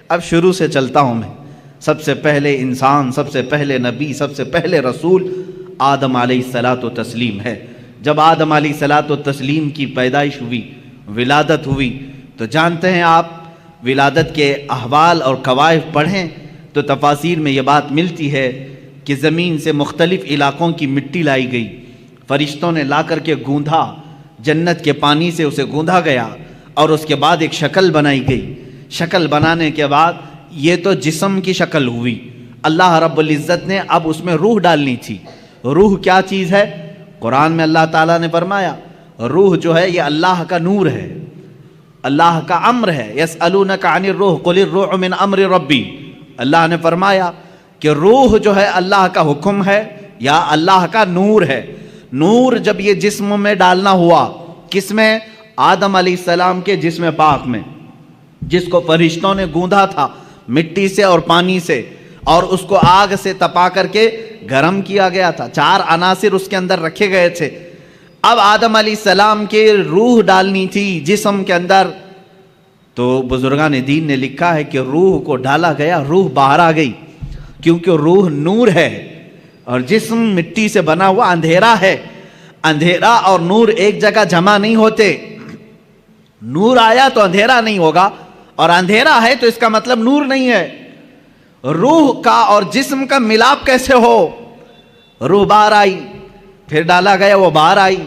اب شروع سے چلتا ہوں میں. سب سے پہلے انسان، سب سے پہلے نبی، سب سے پہلے رسول آدم علیہ الصلاۃ والتسلیم ہے. جب آدم علیہ الصلاۃ والتسلیم کی پیدائش ہوئی، ولادت ہوئی، تو جانتے ہیں آپ ولادت کے احوال اور قوائف پڑھیں تو تفاسیر میں یہ بات ملتی ہے کہ زمین سے مختلف علاقوں کی مٹی لائی گئی، فرشتوں نے لا کر کے گوندھا، جنت کے پانی سے اسے گوندھا گیا اور اس کے بعد ایک شکل بنائی گئی. شکل بنانے کے بعد یہ تو جسم کی شکل ہوئی، اللہ رب العزت نے اب اس میں روح ڈالنی تھی. روح کیا چیز ہے؟ قرآن میں اللہ تعالیٰ نے فرمایا روح جو ہے یہ اللہ کا نور ہے، اللہ کا امر ہے. یسألونک عن الروح قل الروح من امر ربی. اللہ نے فرمایا کہ روح جو ہے اللہ کا حکم ہے یا اللہ کا نور ہے. نور جب یہ جسم میں ڈالنا ہوا، کس میں؟ آدم علیہ السلام کے جسم پاک میں، جس کو فرشتوں نے گوندھا تھا مٹی سے اور پانی سے، اور اس کو آگ سے تپا کر کے گرم کیا گیا تھا. 4 عناصر اس کے اندر رکھے گئے تھے. اب آدم علیہ السلام کے روح ڈالنی تھی جسم کے اندر، تو بزرگان دین نے لکھا ہے کہ روح کو ڈالا گیا، روح باہر آ گئی، کیونکہ روح نور ہے اور جسم مٹی سے بنا ہوا اندھیرا ہے. اندھیرا اور نور ایک جگہ جمع نہیں ہوتے. نور آیا تو اندھیرا نہیں ہوگا، اور اندھیرا ہے تو اس کا مطلب نور نہیں ہے. روح کا اور جسم کا ملاپ کیسے ہو؟ روح باہر آئی، پھر ڈالا گیا، وہ باہر آئی.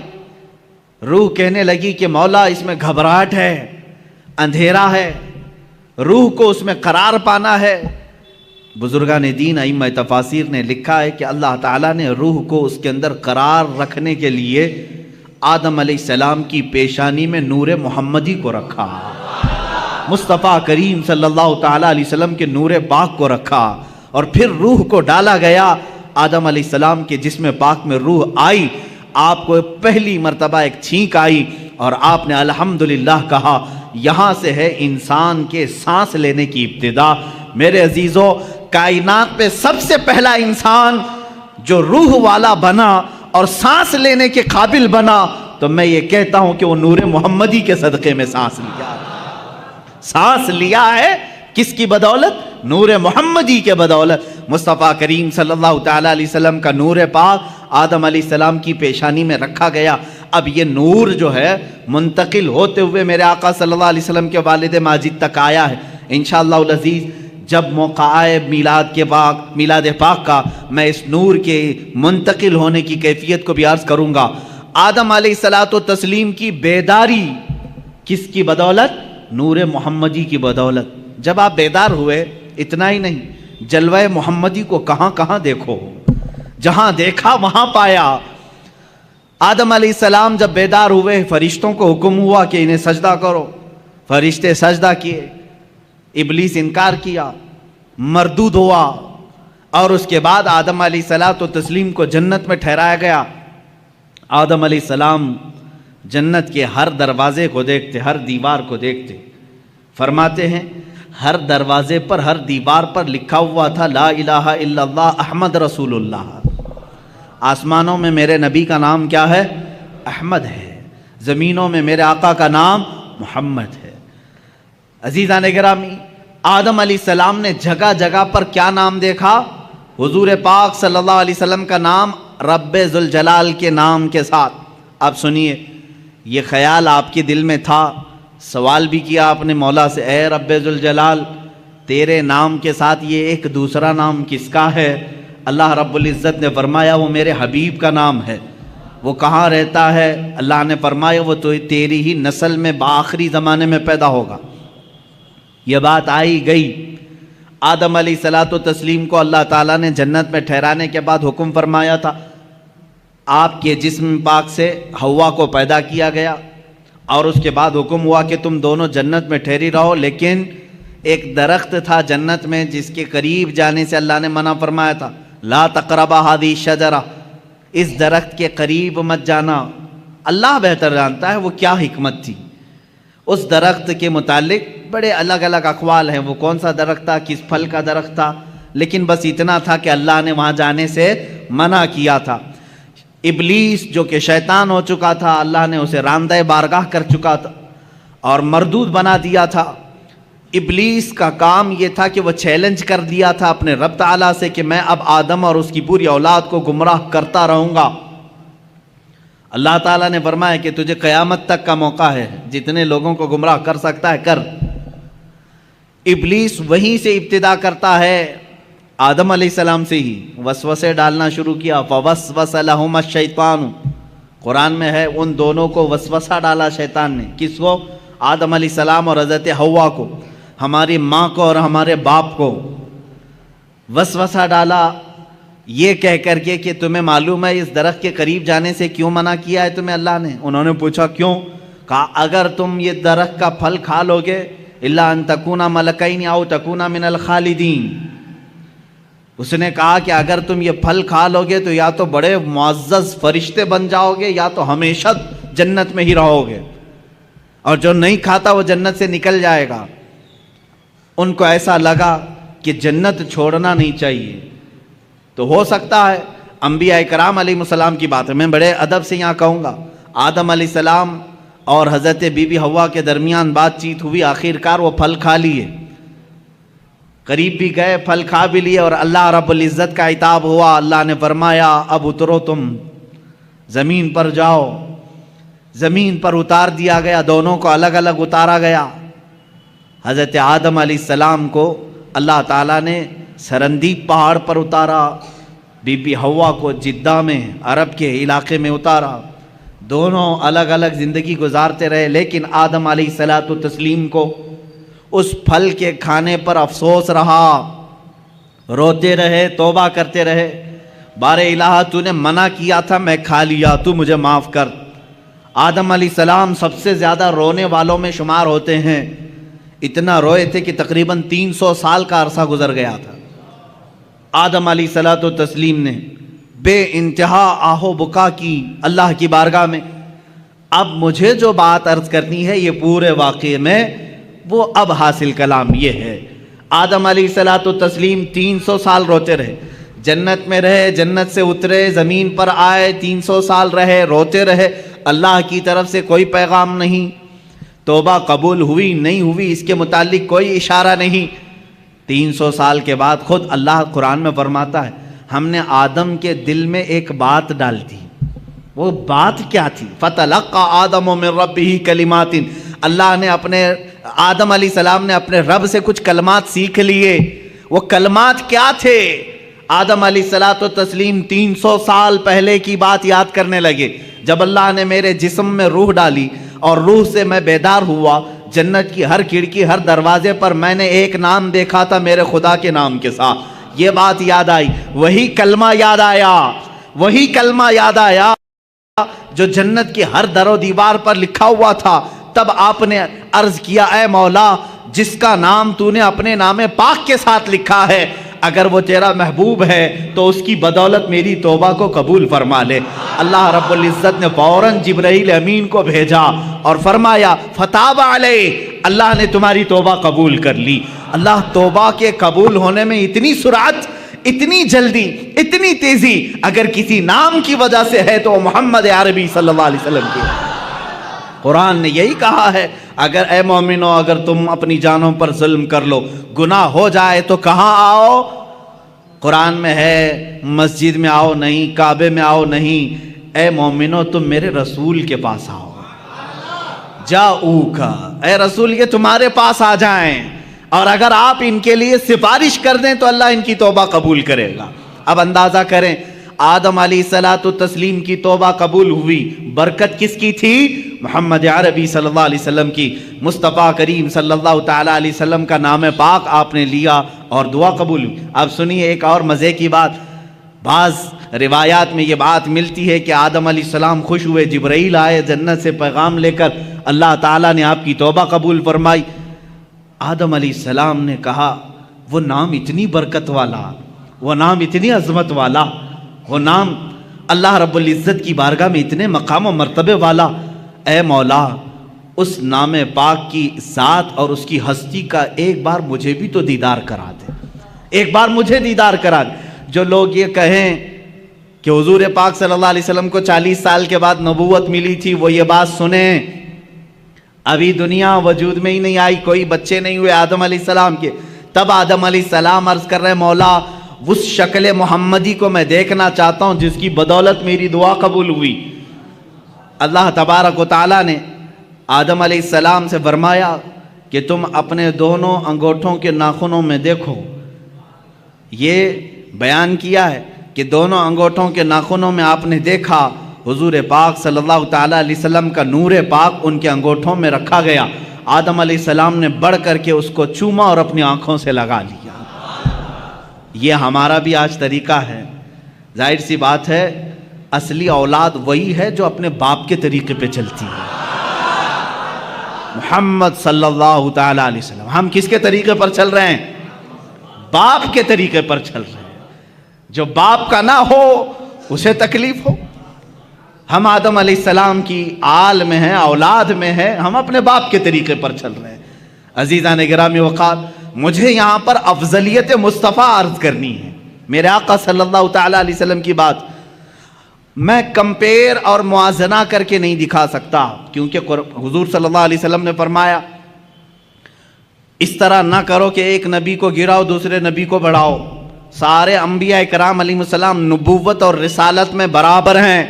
روح کہنے لگی کہ مولا اس میں گھبراہٹ ہے، اندھیرا ہے، روح کو اس میں قرار پانا ہے. بزرگان دین ائمہ تفاسیر نے لکھا ہے کہ اللہ تعالیٰ نے روح کو اس کے اندر قرار رکھنے کے لیے آدم علیہ السلام کی پیشانی میں نور محمدی کو رکھا، مصطفیٰ کریم صلی اللہ تعالیٰ علیہ وسلم کے نور پاک کو رکھا، اور پھر روح کو ڈالا گیا. آدم علیہ السلام کے جسم پاک میں روح آئی، آپ کو پہلی مرتبہ ایک چھینک آئی اور آپ نے الحمدللہ کہا. یہاں سے ہے انسان کے سانس لینے کی ابتدا. میرے عزیزو، کائنات پہ سب سے پہلا انسان جو روح والا بنا اور سانس لینے کے قابل بنا، تو میں یہ کہتا ہوں کہ وہ نور محمدی کے صدقے میں سانس لیا. سانس لیا ہے کس کی بدولت؟ نور محمدی کے بدولت. مصطفیٰ کریم صلی اللہ تعالیٰ علیہ وسلم کا نور پاک آدم علیہ السلام کی پیشانی میں رکھا گیا. اب یہ نور جو ہے منتقل ہوتے ہوئے میرے آقا صلی اللہ علیہ وسلم کے والد ماجد تک آیا ہے. انشاءاللہ العزیز جب موقع آئے میلاد پاک کا، میں اس نور کے منتقل ہونے کی کیفیت کو بھی عرض کروں گا. آدم علیہ الصلاۃ والتسلیم کی بیداری کس کی بدولت؟ نور محمدی کی بدولت. جب آپ بیدار ہوئے، اتنا ہی نہیں، جلوہ محمدی کو کہاں کہاں دیکھو، جہاں دیکھا وہاں پایا. آدم علیہ السلام جب بیدار ہوئے، فرشتوں کو حکم ہوا کہ انہیں سجدہ کرو. فرشتے سجدہ کیے، ابلیس انکار کیا، مردود ہوا، اور اس کے بعد آدم علیہ الصلاۃ والتسلیم کو جنت میں ٹھہرایا گیا. آدم علیہ السلام جنت کے ہر دروازے کو دیکھتے، ہر دیوار کو دیکھتے. فرماتے ہیں ہر دروازے پر، ہر دیوار پر لکھا ہوا تھا لا الہ الا اللہ احمد رسول اللہ. آسمانوں میں میرے نبی کا نام کیا ہے؟ احمد ہے. زمینوں میں میرے آقا کا نام محمد ہے. عزیزان گرامی، آدم علیہ السلام نے جگہ جگہ پر کیا نام دیکھا؟ حضور پاک صلی اللہ علیہ وسلم کا نام رب ذوالجلال کے نام کے ساتھ. آپ سنیے، یہ خیال آپ کے دل میں تھا، سوال بھی کیا آپ نے مولا سے، اے رب ذوالجلال تیرے نام کے ساتھ یہ ایک دوسرا نام کس کا ہے؟ اللہ رب العزت نے فرمایا وہ میرے حبیب کا نام ہے. وہ کہاں رہتا ہے؟ اللہ نے فرمایا وہ تو تیری ہی نسل میں بآخری زمانے میں پیدا ہوگا. یہ بات آئی گئی. آدم علیہ الصلاۃ والتسلیم کو اللہ تعالیٰ نے جنت میں ٹھہرانے کے بعد حکم فرمایا تھا، آپ کے جسم پاک سے حوا کو پیدا کیا گیا، اور اس کے بعد حکم ہوا کہ تم دونوں جنت میں ٹھہری رہو. لیکن ایک درخت تھا جنت میں جس کے قریب جانے سے اللہ نے منع فرمایا تھا، لا تقربا هذه الشجرہ، اس درخت کے قریب مت جانا. اللہ بہتر جانتا ہے وہ کیا حکمت تھی. اس درخت کے متعلق بڑے الگ الگ اقوال ہیں، وہ کون سا درخت تھا، کس پھل کا درخت تھا، لیکن بس اتنا تھا کہ اللہ نے وہاں جانے سے منع کیا تھا. ابلیس جو کہ شیطان ہو چکا تھا، اللہ نے اسے راندہ بارگاہ کر چکا تھا اور مردود بنا دیا تھا. ابلیس کا کام یہ تھا کہ وہ چیلنج کر دیا تھا اپنے رب تعالیٰ سے کہ میں اب آدم اور اس کی پوری اولاد کو گمراہ کرتا رہوں گا۔ اللہ تعالیٰ نے فرمایا کہ تجھے قیامت تک کا موقع ہے، جتنے لوگوں کو گمراہ کر سکتا ہے کر۔ ابلیس وہیں سے ابتدا کرتا ہے، آدم علیہ السلام سے ہی وسوسے ڈالنا شروع کیا۔ فوسوس لہما الشیطان، قرآن میں ہے ان دونوں کو وسوسہ ڈالا شیطان نے۔ کس کو؟ آدم علیہ السلام اور حضرت حوا کو، ہماری ماں کو اور ہمارے باپ کو وسوسہ ڈالا یہ کہہ کر کے کہ تمہیں معلوم ہے اس درخت کے قریب جانے سے کیوں منع کیا ہے تمہیں اللہ نے؟ انہوں نے پوچھا کیوں؟ کہا اگر تم یہ درخت کا پھل کھا لو گے الا ان تکونا ملکین او تکونا من الخالدین، اس نے کہا کہ اگر تم یہ پھل کھا لو گے تو یا تو بڑے معزز فرشتے بن جاؤ گے یا تو ہمیشہ جنت میں ہی رہو گے، اور جو نہیں کھاتا وہ جنت سے نکل جائے گا۔ ان کو ایسا لگا کہ جنت چھوڑنا نہیں چاہیے۔ تو ہو سکتا ہے انبیاء کرام علیہ السلام کی بات ہے، میں بڑے ادب سے یہاں کہوں گا، آدم علیہ السلام اور حضرت بی بی حوا کے درمیان بات چیت ہوئی، آخر کار وہ پھل کھا لیے، قریب بھی گئے، پھل کھا بھی لیے، اور اللہ رب العزت کا عتاب ہوا۔ اللہ نے فرمایا اب اترو، تم زمین پر جاؤ۔ زمین پر اتار دیا گیا، دونوں کو الگ الگ اتارا گیا۔ حضرت آدم علیہ السلام کو اللہ تعالیٰ نے سرندیب پہاڑ پر اتارا، بی بی حوا کو جدہ میں عرب کے علاقے میں اتارا، دونوں الگ الگ زندگی گزارتے رہے۔ لیکن آدم علیہ السلام کو اس پھل کے کھانے پر افسوس رہا، روتے رہے، توبہ کرتے رہے، بار الہ تو نے منع کیا تھا میں کھا لیا، تو مجھے معاف کر۔ آدم علیہ السلام سب سے زیادہ رونے والوں میں شمار ہوتے ہیں، اتنا روئے تھے کہ تقریباً 300 سال کا عرصہ گزر گیا تھا۔ آدم علیہ السلام نے بے انتہا آہو بکا کی اللہ کی بارگاہ میں۔ اب مجھے جو بات عرض کرنی ہے یہ پورے واقعے میں وہ اب حاصل کلام یہ ہے، آدم علیہ السلام 300 سال روتے رہے، جنت میں رہے، جنت سے اترے، زمین پر آئے، 300 سال رہے، روتے رہے، اللہ کی طرف سے کوئی پیغام نہیں، توبہ قبول ہوئی نہیں ہوئی اس کے متعلق کوئی اشارہ نہیں۔ 300 سال کے بعد خود اللہ قرآن میں فرماتا ہے ہم نے آدم کے دل میں ایک بات ڈال دی۔ وہ بات کیا تھی؟ فَتَلَقَّى آدَمُ مِن رَبِّهِ كَلِمَاتٍ، اللہ نے آدم علیہ السلام نے اپنے رب سے کچھ کلمات سیکھ لیے۔ وہ کلمات کیا تھے؟ آدم علیہ السلام 300 سال پہلے کی بات یاد کرنے لگے، جب اللہ نے میرے جسم میں روح ڈالی اور روح سے میں بیدار ہوا، جنت کی ہر کھڑکی ہر دروازے پر میں نے ایک نام دیکھا تھا میرے خدا کے نام کے ساتھ، یہ بات یاد آئی، وہی کلمہ یاد آیا، وہی کلمہ یاد آیا جو جنت کی ہر در و دیوار پر لکھا ہوا تھا۔ تب آپ نے عرض کیا اے مولا جس کا نام تو نے اپنے نام پاک کے ساتھ لکھا ہے، اگر وہ تیرا محبوب ہے تو اس کی بدولت میری توبہ کو قبول فرما لے۔ اللہ رب العزت نے فوراً جبرائیل امین کو بھیجا اور فرمایا فتاب علیہ، اللہ نے تمہاری توبہ قبول کر لی۔ اللہ توبہ کے قبول ہونے میں اتنی سرعت، اتنی جلدی، اتنی تیزی اگر کسی نام کی وجہ سے ہے تو محمد عربی صلی اللہ علیہ وسلم کی۔ قرآن نے یہی کہا ہے اگر اے مومنو اگر تم اپنی جانوں پر ظلم کر لو، گناہ ہو جائے تو کہاں آؤ؟ قرآن میں ہے مسجد میں آؤ نہیں، کعبے میں آؤ نہیں، اے مومنو تم میرے رسول کے پاس آؤ، جاؤکا، اے رسول یہ تمہارے پاس آ جائیں، اور اگر آپ ان کے لیے سفارش کر دیں تو اللہ ان کی توبہ قبول کرے گا۔ اب اندازہ کریں آدم علیہ السلام کی توبہ قبول ہوئی، برکت کس کی تھی؟ محمد عربی صلی اللہ علیہ وسلم کی۔ مصطفیٰ کریم صلی اللہ تعالیٰ علیہ وسلم کا نام پاک آپ نے لیا اور دعا قبول ہوئی۔ اب سنیے ایک اور مزے کی بات، بعض روایات میں یہ بات ملتی ہے کہ آدم علیہ السلام خوش ہوئے، جبرائیل آئے جنت سے پیغام لے کر، اللہ تعالیٰ نے آپ کی توبہ قبول فرمائی۔ آدم علیہ السلام نے کہا وہ نام اتنی برکت والا، وہ نام اتنی عظمت والا، وہ نام اللہ رب العزت کی بارگاہ میں اتنے مقام و مرتبے والا، اے مولا اس نام پاک کی ذات اور اس کی ہستی کا ایک بار مجھے بھی تو دیدار کرا دے، ایک بار مجھے دیدار کرا دے۔ جو لوگ یہ کہیں کہ حضور پاک صلی اللہ علیہ وسلم کو 40 سال کے بعد نبوت ملی تھی وہ یہ بات سنیں، ابھی دنیا وجود میں ہی نہیں آئی، کوئی بچے نہیں ہوئے آدم علیہ السلام کے، تب آدم علیہ السلام عرض کر رہے مولا اس شکل محمدی کو میں دیکھنا چاہتا ہوں جس کی بدولت میری دعا قبول ہوئی۔ اللہ تبارک و تعالیٰ نے آدم علیہ السلام سے فرمایا کہ تم اپنے دونوں انگوٹھوں کے ناخنوں میں دیکھو۔ یہ بیان کیا ہے کہ دونوں انگوٹھوں کے ناخنوں میں آپ نے دیکھا حضور پاک صلی اللہ تعالیٰ علیہ وسلم کا نور پاک ان کے انگوٹھوں میں رکھا گیا۔ آدم علیہ السلام نے بڑھ کر کے اس کو چوما اور اپنی آنکھوں سے لگا لیا۔ یہ ہمارا بھی آج طریقہ ہے۔ ظاہر سی بات ہے اصلی اولاد وہی ہے جو اپنے باپ کے طریقے پہ چلتی ہے۔ محمد صلی اللہ تعالیٰ علیہ وسلم، ہم کس کے طریقے پر چل رہے ہیں؟ باپ کے طریقے پر چل رہے ہیں۔ جو باپ کا نہ ہو اسے تکلیف ہو۔ ہم آدم علیہ السلام کی آل میں ہیں، اولاد میں ہیں، ہم اپنے باپ کے طریقے پر چل رہے ہیں۔ عزیزان گرامی وقار، مجھے یہاں پر افضلیت مصطفیٰ عرض کرنی ہے، میرے آقا صلی اللہ تعالیٰ علیہ وسلم کی بات میں کمپیر اور موازنہ کر کے نہیں دکھا سکتا، کیونکہ حضور صلی اللہ علیہ وسلم نے فرمایا اس طرح نہ کرو کہ ایک نبی کو گراؤ دوسرے نبی کو بڑھاؤ۔ سارے انبیاء کرام علیہ السلام نبوت اور رسالت میں برابر ہیں،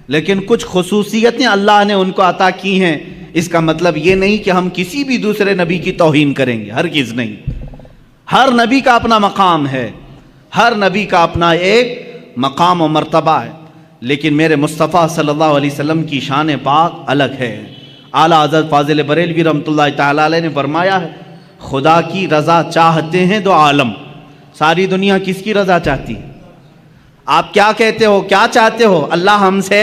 لیکن کچھ خصوصیتیں اللہ نے ان کو عطا کی ہیں۔ اس کا مطلب یہ نہیں کہ ہم کسی بھی دوسرے نبی کی توہین کریں گے، ہرگز نہیں۔ ہر نبی کا اپنا مقام ہے، ہر نبی کا اپنا ایک مقام و مرتبہ ہے، لیکن میرے مصطفیٰ صلی اللہ علیہ وسلم کی شان پاک الگ ہے۔ اعلیٰ حضرت فاضل بریلوی رحمۃ اللہ تعالیٰ علیہ نے فرمایا ہے خدا کی رضا چاہتے ہیں دو عالم۔ ساری دنیا کس کی رضا چاہتی ہے؟ آپ کیا کہتے ہو، کیا چاہتے ہو؟ اللہ ہم سے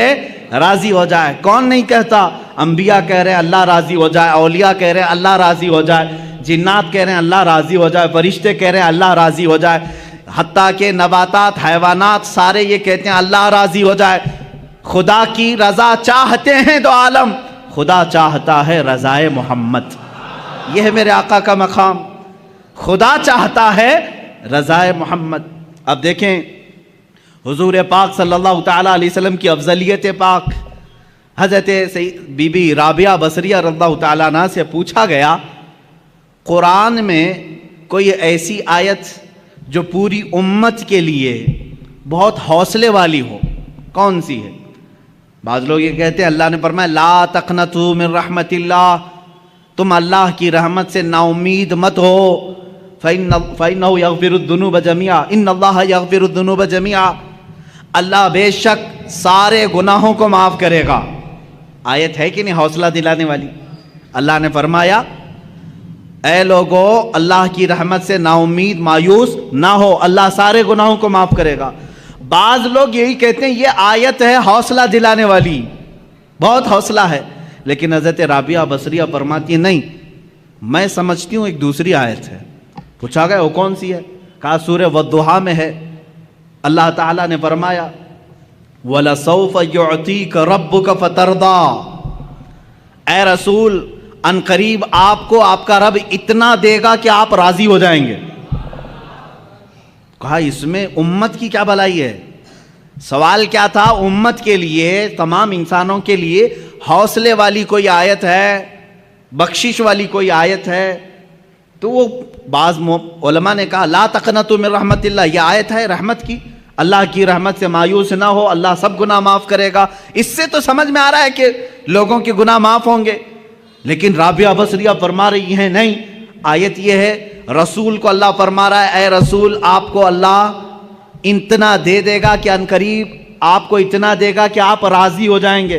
راضی ہو جائے۔ کون نہیں کہتا؟ انبیاء کہہ رہے ہیں اللہ راضی ہو جائے، اولیاء کہہ رہے ہیں اللہ راضی ہو جائے، جنات کہہ رہے ہیں اللہ راضی ہو جائے، فرشتے کہہ رہے ہیں اللہ راضی ہو جائے، حتیٰ کہ نباتات حیوانات سارے یہ کہتے ہیں اللہ راضی ہو جائے۔ خدا کی رضا چاہتے ہیں دو عالم، خدا چاہتا ہے رضائے محمد۔ یہ ہے میرے آقا کا مقام، خدا چاہتا ہے رضائے محمد۔ اب دیکھیں حضور پاک صلی اللہ تعالیٰ علیہ وسلم کی افضلیت پاک، حضرت بی بی رابعہ بصریہ رضی اللہ تعالیٰ عنہ سے پوچھا گیا قرآن میں کوئی ایسی آیت جو پوری امت کے لیے بہت حوصلے والی ہو، کون سی ہے؟ بعض لوگ یہ کہتے ہیں اللہ نے فرمایا لا تقنطوا من رحمت اللہ، تم اللہ کی رحمت سے نا امید مت ہو، فَإِنَّهُ يَغْفِرُ الذُّنُوبَ جَمِيعًا إِنَّ اللَّهَ يَغْفِرُ الذُّنُوبَ جَمِيعًا، اللہ بے شک سارے گناہوں کو معاف کرے گا۔ آیت ہے کہ نہیں حوصلہ دلانے والی؟ اللہ نے فرمایا اے لوگو اللہ کی رحمت سے نا امید مایوس نہ ہو، اللہ سارے گناہوں کو معاف کرے گا۔ بعض لوگ یہی کہتے ہیں یہ آیت ہے حوصلہ دلانے والی، بہت حوصلہ ہے، لیکن حضرت رابعہ بصریہ فرماتی ہے نہیں، میں سمجھتی ہوں ایک دوسری آیت ہے۔ پوچھا گیا وہ کون سی ہے؟ کہا سورہ والضحیٰ میں ہے، اللہ تعالیٰ نے فرمایا وَلَسَوْفَ يُعْطِيكَ رَبُّكَ فَتَرْضَىٰ، اے رسول ان قریب آپ کو آپ کا رب اتنا دے گا کہ آپ راضی ہو جائیں گے۔ کہا اس میں امت کی کیا بھلائی ہے؟ سوال کیا تھا؟ امت کے لیے، تمام انسانوں کے لیے حوصلے والی کوئی آیت ہے، بخشش والی کوئی آیت ہے؟ تو وہ بعض علماء نے کہا لا تقنطوا من رحمت اللہ، یہ آیت ہے رحمت کی، اللہ کی رحمت سے مایوس نہ ہو، اللہ سب گناہ معاف کرے گا۔ اس سے تو سمجھ میں آ رہا ہے کہ لوگوں کے گناہ معاف ہوں گے، لیکن رابعہ بصریہ فرما رہی ہیں نہیں، آیت یہ ہے رسول کو اللہ فرما رہا ہے اے رسول آپ کو اللہ اتنا دے دے گا کہ ان قریب آپ کو اتنا دے گا کہ آپ راضی ہو جائیں گے۔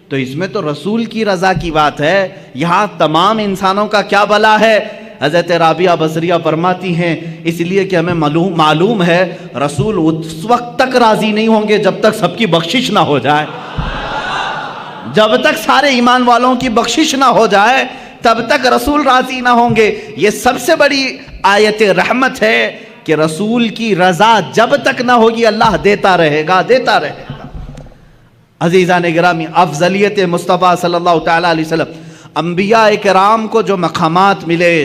تو اس میں تو رسول کی رضا کی بات ہے، یہاں تمام انسانوں کا کیا بھلا ہے؟ حضرت رابعہ بصریہ فرماتی ہیں اس لیے کہ ہمیں معلوم ہے رسول اس وقت تک راضی نہیں ہوں گے جب تک سب کی بخشش نہ ہو جائے، جب تک سارے ایمان والوں کی بخشش نہ ہو جائے تب تک رسول راضی نہ ہوں گے۔ یہ سب سے بڑی آیت رحمت ہے کہ رسول کی رضا جب تک نہ ہوگی اللہ دیتا رہے گا، دیتا رہے گا۔ عزیزان گرامی، افضلیت مصطفیٰ صلی اللہ تعالیٰ علیہ وسلم، انبیاء کرام کو جو مقامات ملے،